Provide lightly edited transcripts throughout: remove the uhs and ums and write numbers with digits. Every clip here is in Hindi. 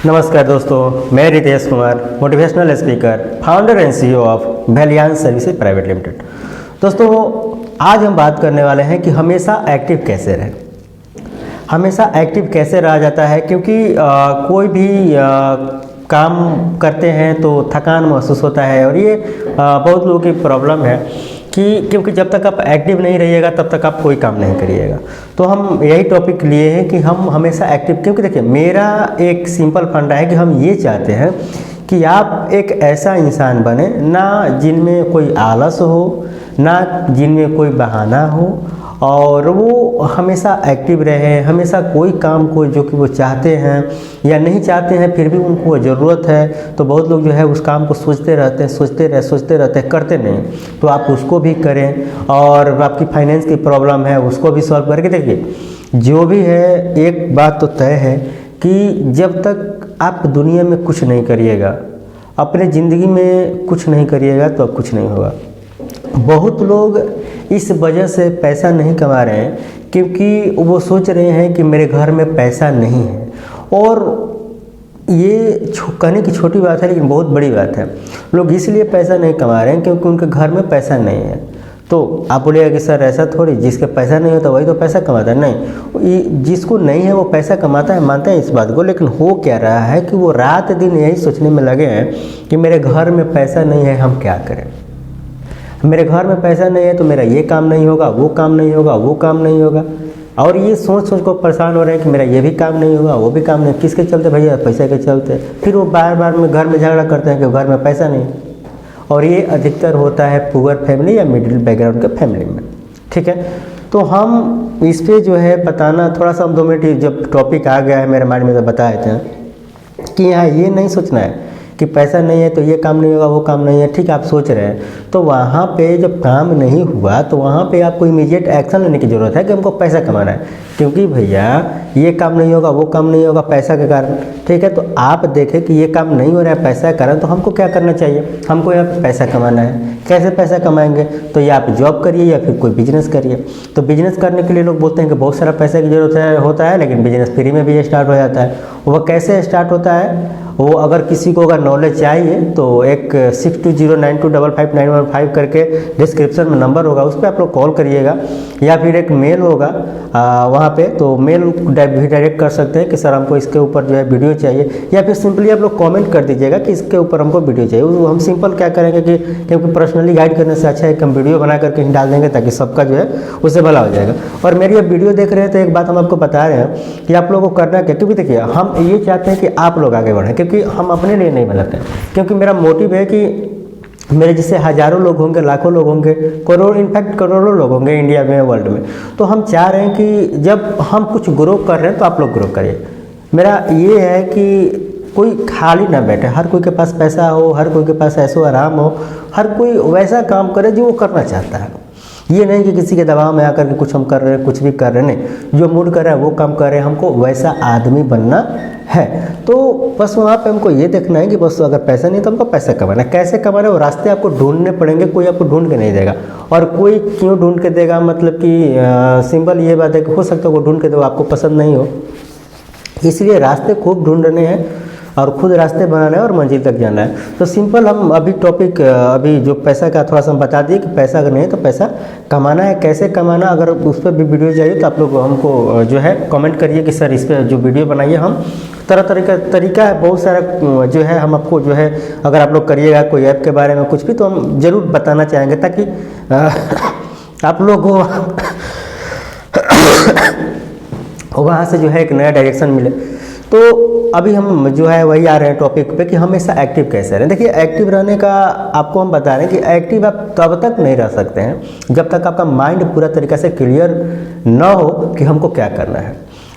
नमस्कार दोस्तों, मैं Ritesh Kumar, motivational speaker, founder and CEO of Valiance services private limited. दोस्तों, आज हम बात करने वाले हैं कि हमेशा एक्टिव कैसे रहें। हमेशा एक्टिव कैसे रहा जाता है, क्योंकि कोई भी काम करते हैं तो थकान महसूस होता है और ये बहुत लोगों की प्रॉब्लम है कि क्योंकि जब तक आप एक्टिव नहीं रहिएगा तब तक आप कोई काम नहीं करिएगा। तो हम यही टॉपिक लिए हैं कि हम हमेशा एक्टिव, क्योंकि देखिए मेरा एक सिंपल फंडा है कि हम ये चाहते हैं कि आप एक ऐसा इंसान बने ना जिनमें कोई आलस हो, ना जिनमें कोई बहाना हो, और वो हमेशा एक्टिव रहे। हमेशा कोई काम को जो कि वो चाहते हैं या नहीं चाहते हैं फिर भी उनको ज़रूरत है, तो बहुत लोग जो है उस काम को सोचते रहते हैं, करते नहीं। तो आप उसको भी करें, और आपकी फाइनेंस की प्रॉब्लम है उसको भी सॉल्व करके देखिए। जो भी है, एक बात तो तय है कि जब तक आप दुनिया में कुछ नहीं करिएगा, अपने ज़िंदगी में कुछ नहीं करिएगा, तो अब कुछ नहीं होगा। बहुत लोग इस वजह से पैसा नहीं कमा रहे हैं क्योंकि वो सोच रहे हैं कि मेरे घर में पैसा नहीं है, और ये कहने की छोटी बात है लेकिन बहुत बड़ी बात है। लोग इसलिए पैसा नहीं कमा रहे हैं क्योंकि उनके घर में पैसा नहीं है। तो आप बोलिएगा कि सर ऐसा थोड़ी, जिसके पैसा नहीं होता वही तो पैसा कमाता है। नहीं, जिसको नहीं है वो पैसा कमाता है, मानते हैं इस बात को, लेकिन हो क्या रहा है कि वो रात दिन यही सोचने में लगे हैं कि मेरे घर में पैसा नहीं है, हम क्या करें। मेरे घर में पैसा नहीं है तो मेरा ये काम नहीं होगा, वो काम नहीं होगा, वो काम नहीं होगा, और ये सोच को परेशान हो रहे हैं कि मेरा ये भी काम नहीं होगा, वो भी काम नहीं। किसके चलते भैया? पैसे के चलते। फिर वो बार बार में घर में झगड़ा करते हैं कि घर में पैसा नहीं, और ये अधिकतर होता है पुअर फैमिली या मिडिल बैकग्राउंड के फैमिली में। ठीक है, तो हम इस पर जो है बताना थोड़ा सा, हम 2 मिनट जब टॉपिक आ गया है मेरे माइंड में तो बताए थे कि यहाँ ये नहीं सोचना है कि पैसा नहीं है तो ये काम नहीं होगा, वो काम नहीं है। ठीक, आप सोच रहे हैं, तो वहाँ पे जब काम नहीं हुआ तो वहाँ पे आपको इमीडिएट एक्शन लेने की ज़रूरत है कि हमको पैसा कमाना है, क्योंकि भैया ये काम नहीं होगा, वो काम नहीं होगा पैसा के कारण। ठीक है, तो आप देखें कि ये काम नहीं हो रहा है पैसा के कारण, तो हमको क्या करना चाहिए? हमको यहाँ पे पैसा कमाना है। कैसे पैसा कमाएंगे? तो या आप जॉब करिए या फिर कोई बिजनेस करिए। तो बिजनेस करने के लिए लोग बोलते हैं कि बहुत सारा पैसा की ज़रूरत होता है, लेकिन बिजनेस फ्री में भी स्टार्ट हो जाता है। वह कैसे स्टार्ट होता है? वो अगर किसी को अगर नॉलेज चाहिए तो एक 6209255915 करके डिस्क्रिप्शन में नंबर होगा, उस पर आप लोग कॉल करिएगा, या फिर एक मेल होगा वहाँ पे, तो मेल भी डायरेक्ट कर सकते हैं कि सर हमको इसके ऊपर जो है वीडियो चाहिए, या फिर सिंपली आप लोग कमेंट कर दीजिएगा कि इसके ऊपर हमको वीडियो चाहिए। हम सिंपल क्या करेंगे कि क्योंकि पर्सनली गाइड करने से अच्छा है कि हम वीडियो बना करके ही डाल देंगे ताकि सबका जो है उससे भला हो जाएगा। और मेरी अब वीडियो देख रहे हैं तो एक बात हम आपको बता रहे हैं कि आप लोगों को करना क्या, क्योंकि देखिए हम ये चाहते हैं कि आप लोग आगे बढ़ें, क्योंकि हम अपने लिए नहीं बनाते हैं। क्योंकि मेरा मोटिव है कि मेरे जैसे हज़ारों लोग होंगे, लाखों लोग होंगे, इनफैक्ट करोड़ों लोग होंगे इंडिया में, वर्ल्ड में। तो हम चाह रहे हैं कि जब हम कुछ ग्रो कर रहे हैं तो आप लोग ग्रो करिए। मेरा ये है कि कोई खाली ना बैठे, हर कोई के पास पैसा हो, हर कोई के पास ऐशो आराम हो, हर कोई वैसा काम करे जो वो करना चाहता है। ये नहीं कि किसी के दबाव में आकर के कुछ हम कर रहे हैं, कुछ भी कर रहे हैं, नहीं, जो मूड कर रहा है वो काम कर रहे हैं। हमको वैसा आदमी बनना है। तो बस वहाँ पे हमको ये देखना है कि बस अगर पैसा नहीं तो हमको पैसा कमाना है। कैसे कमाना है वो रास्ते आपको ढूंढने पड़ेंगे, कोई आपको ढूंढ के नहीं देगा। और कोई क्यों ढूंढ के देगा, मतलब कि सिंपल ये बात है कि हो सकता है वो ढूंढ के दो आपको पसंद नहीं हो, इसलिए रास्ते खूब ढूंढने हैं और खुद रास्ते बनाना है और मंजिल तक जाना है। तो सिंपल हम अभी टॉपिक अभी जो पैसा का थोड़ा सा हम बता दिए कि पैसा अगर नहीं है तो पैसा कमाना है, कैसे कमाना। अगर उस पर भी वीडियो चाहिए तो आप लोग हमको जो है कमेंट करिए कि सर इस पर जो वीडियो बनाइए। हम तरीका है बहुत सारा जो है, हम आपको जो है अगर आप लोग करिएगा कोई ऐप के बारे में कुछ भी, तो हम ज़रूर बताना चाहेंगे ताकि आप लोग को वहाँ से जो है एक नया डायरेक्शन मिले। तो अभी हम जो है वही आ रहे हैं टॉपिक पे कि हमेशा एक्टिव कैसे रहें। देखिए एक्टिव रहने का आपको हम बता रहे हैं कि एक्टिव आप तब तक नहीं रह सकते हैं जब तक आपका माइंड पूरा तरीक़े से क्लियर न हो कि हमको क्या करना है।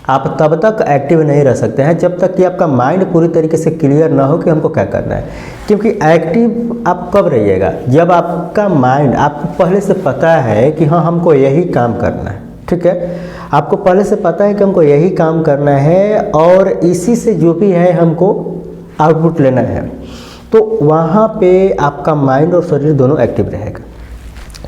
आप तब तक एक्टिव नहीं रह सकते हैं जब तक कि आपका माइंड पूरी तरीके से क्लियर ना हो कि हमको क्या करना है। क्योंकि एक्टिव आप कब रहिएगा? जब आपका माइंड, आपको पहले से पता है कि हाँ हमको यही काम करना है। ठीक है, आपको पहले से पता है कि हमको यही काम करना है और इसी से जो भी है हमको आउटपुट लेना है, तो वहाँ पे आपका माइंड और शरीर दोनों एक्टिव रहेगा।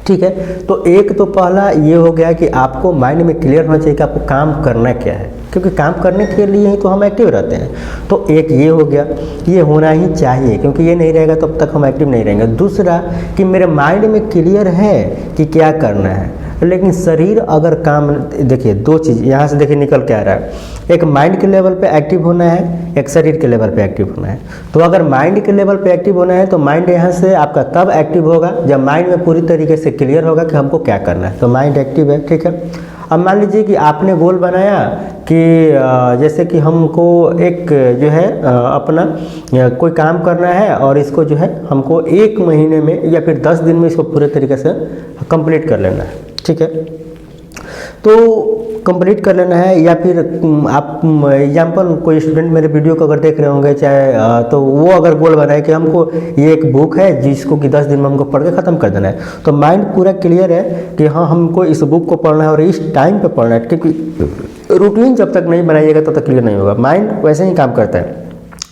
ठीक है। तो एक तो पहला ये हो गया कि आपको माइंड में क्लियर होना चाहिए कि आपको काम करना क्या है, क्योंकि काम करने के लिए ही तो हम एक्टिव रहते हैं। तो एक ये हो गया, ये होना ही चाहिए, क्योंकि ये नहीं रहेगा तब तक हम एक्टिव नहीं रहेंगे। दूसरा कि मेरे माइंड में क्लियर है कि क्या करना है, लेकिन शरीर अगर काम, देखिए दो चीज़ यहाँ से देखिए निकल के आ रहा है, एक माइंड के लेवल पे एक्टिव होना है, एक शरीर के लेवल पे एक्टिव होना है। तो अगर माइंड के लेवल पे एक्टिव होना है तो माइंड यहाँ से आपका तब एक्टिव होगा जब माइंड में पूरी तरीके से क्लियर होगा कि हमको क्या करना है, तो माइंड एक्टिव है। ठीक है। अब मान लीजिए कि आपने गोल बनाया कि जैसे कि हमको एक जो है अपना कोई काम करना है और इसको जो है हमको 1 महीने में या फिर 10 दिन में इसको पूरे तरीके से कंप्लीट कर लेना है। ठीक है। तो कंप्लीट कर लेना है, या फिर आप एग्जाम्पल कोई स्टूडेंट मेरे वीडियो को अगर देख रहे होंगे चाहे, तो वो अगर गोल बनाए कि हमको ये एक बुक है जिसको कि 10 दिन में हमको पढ़ के ख़त्म कर देना है, तो माइंड पूरा क्लियर है कि हाँ हमको इस बुक को पढ़ना है और इस टाइम पे पढ़ना है, क्योंकि रूटीन जब तक नहीं बनाइएगा तब तक क्लियर नहीं होगा। माइंड वैसे ही काम करता है,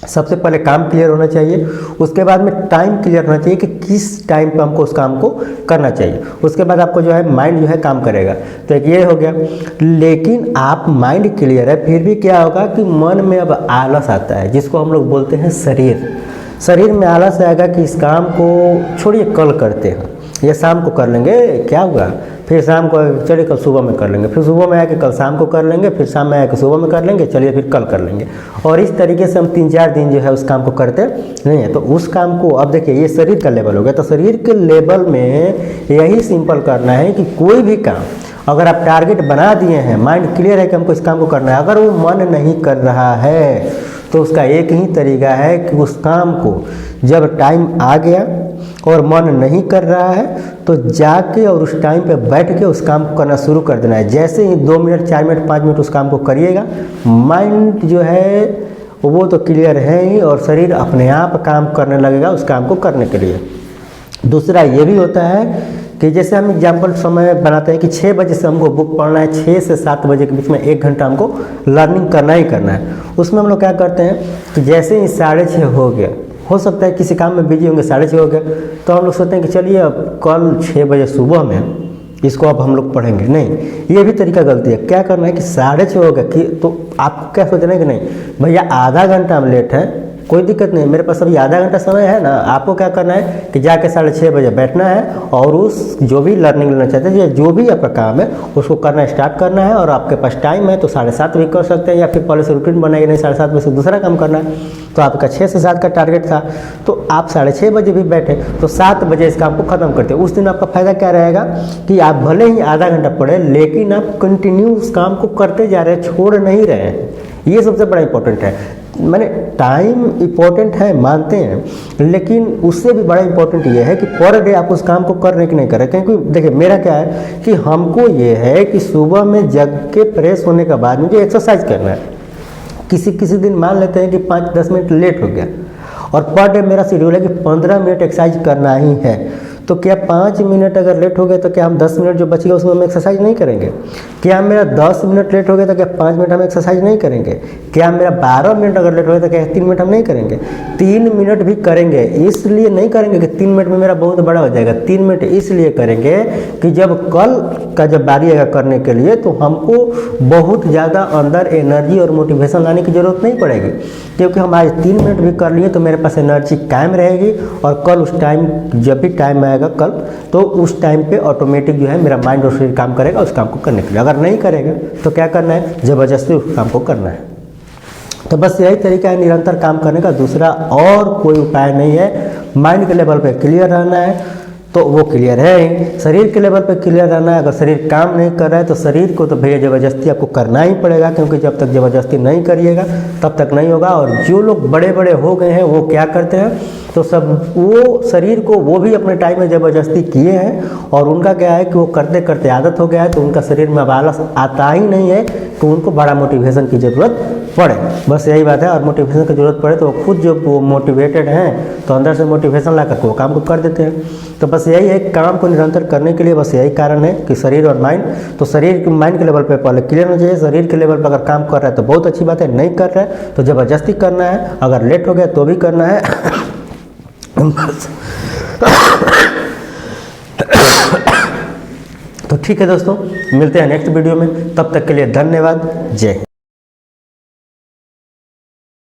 सबसे पहले काम क्लियर होना चाहिए, उसके बाद में टाइम क्लियर होना चाहिए कि किस टाइम पे हमको उस काम को करना चाहिए, उसके बाद आपको जो है माइंड जो है काम करेगा। तो एक ये हो गया। लेकिन आप माइंड क्लियर है फिर भी क्या होगा कि मन में अब आलस आता है, जिसको हम लोग बोलते हैं शरीर में आलस आएगा कि इस काम को छोड़िए कल करते हैं, या शाम को कर लेंगे, क्या हुआ, फिर शाम को चलिए कल सुबह में कर लेंगे, फिर सुबह में आके कल शाम को कर लेंगे, फिर शाम में आके सुबह में कर लेंगे, चलिए फिर कल कर लेंगे। और इस तरीके से हम 3-4 दिन जो है उस काम को करते नहीं है। तो उस काम को अब देखिए ये शरीर का लेवल हो गया, तो शरीर के लेवल में यही सिंपल करना है कि कोई भी काम अगर आप टारगेट बना दिए हैं, माइंड क्लियर है कि हमको इस काम को करना है, अगर वो मन नहीं कर रहा है तो उसका एक ही तरीका है कि उस काम को जब टाइम आ गया और मन नहीं कर रहा है तो जाके और उस टाइम पे बैठ के उस काम को करना शुरू कर देना है। जैसे ही 2 मिनट 4 मिनट 5 मिनट उस काम को करिएगा, माइंड जो है वो तो क्लियर है ही और शरीर अपने आप काम करने लगेगा उस काम को करने के लिए। दूसरा ये भी होता है कि जैसे हम एग्जाम्पल समय बनाते हैं कि 6 बजे से हमको बुक पढ़ना है, 6 से 7 बजे के बीच में 1 घंटा हमको लर्निंग करना ही करना है। उसमें हम लोग क्या करते हैं कि जैसे ही 6:30 हो गया, हो सकता है किसी काम में बिजी होंगे, 6:30 हो गया, तो हम लोग सोचते हैं कि चलिए अब कल 6 बजे सुबह में इसको अब हम लोग पढ़ेंगे। नहीं, ये भी तरीका गलती है। क्या करना है कि 6:30 हो गया कि तो आपको क्या सोचना है कि नहीं भैया आधा घंटा हम लेट हैं, कोई दिक्कत नहीं, मेरे पास अभी आधा घंटा समय है ना। आपको क्या करना है कि जाके 6:30 बजे बैठना है और उस जो भी लर्निंग लेना चाहते हैं या जो भी आपका काम है उसको करना स्टार्ट करना है। और आपके पास टाइम है तो 7:30 भी कर सकते हैं, या फिर पहले से रूटीन बनाएंगे नहीं 7:30 बजे से दूसरा काम करना है। तो आपका 6 से 7 का टारगेट था तो आप 6:30 बजे भी बैठे तो 7 बजे इस काम को ख़त्म करते। उस दिन आपका फ़ायदा क्या रहेगा कि आप भले ही आधा घंटा पढ़े लेकिन आप कंटिन्यू उस काम को करते जा रहे हैं, छोड़ नहीं रहे हैं। ये सबसे बड़ा इंपॉर्टेंट है। मैंने टाइम इम्पोर्टेंट है मानते हैं, लेकिन उससे भी बड़ा इम्पोर्टेंट ये है कि पर डे आप उस काम को कर रहे कि नहीं कर रहे। क्योंकि देखिए मेरा क्या है कि हमको ये है कि सुबह में जग के फ्रेश होने के बाद मुझे एक्सरसाइज करना है। किसी दिन मान लेते हैं कि 5-10 मिनट लेट हो गया और पर डे मेरा शेड्यूल है कि 15 मिनट एक्सरसाइज करना ही है, तो क्या 5 मिनट अगर लेट हो गए तो क्या हम 10 मिनट जो बच गए उसमें हम एक्सरसाइज नहीं करेंगे? क्या मेरा 10 मिनट लेट हो गया तो क्या 5 मिनट हम एक्सरसाइज नहीं करेंगे? क्या मेरा 12 मिनट अगर लेट हो गया तो क्या 3 मिनट हम नहीं करेंगे? 3 मिनट भी करेंगे। इसलिए नहीं करेंगे कि 3 मिनट में मेरा बहुत बड़ा हो जाएगा, 3 मिनट इसलिए करेंगे कि जब कल का जब बारी आएगा करने के लिए तो हमको बहुत ज़्यादा अंदर एनर्जी और मोटिवेशन लाने की ज़रूरत नहीं पड़ेगी, क्योंकि हम आज 3 मिनट भी कर लिए तो मेरे पास एनर्जी कायम रहेगी और कल उस टाइम जब भी टाइम आएगा कल तो उस टाइम पे ऑटोमेटिक जो है मेरा माइंड और शरीर काम करेगा उस काम को करने के लिए। अगर नहीं करेगा तो क्या करना है, ज़बरदस्ती उस काम को करना है। तो बस यही तरीका है निरंतर काम करने का, दूसरा और कोई उपाय नहीं है। माइंड के लेवल पे क्लियर रहना है तो वो क्लियर है ही, शरीर के लेवल पे क्लियर रहना है। अगर शरीर काम नहीं कर रहा है तो शरीर को तो भैया ज़बरदस्ती आपको करना ही पड़ेगा, क्योंकि जब तक ज़बरदस्ती नहीं करिएगा तब तक नहीं होगा। और जो लोग बड़े बड़े हो गए हैं वो क्या करते हैं, तो सब वो शरीर को वो भी अपने टाइम में ज़बरदस्ती किए हैं और उनका क्या है कि वो करते करते आदत हो गया है, तो उनका शरीर में अब आलस आता ही नहीं है कि उनको बड़ा मोटिवेशन की ज़रूरत पड़े। बस यही बात है। और मोटिवेशन की ज़रूरत पड़े तो वो खुद जो वो मोटिवेटेड हैं तो अंदर से मोटिवेशन ला करके वो काम को कर देते हैं। तो बस यही है, काम को निरंतर करने के लिए बस यही कारण है कि शरीर और माइंड, तो शरीर माइंड के लेवल पे पहले क्लियर होना चाहिए। शरीर के लेवल पर अगर काम कर रहा है तो बहुत अच्छी बात है, नहीं कर रहा है तो ज़बरदस्ती करना है, अगर लेट हो गया तो भी करना है। तो ठीक है दोस्तों, मिलते हैं नेक्स्ट वीडियो में, तब तक के लिए धन्यवाद, जय हिंद।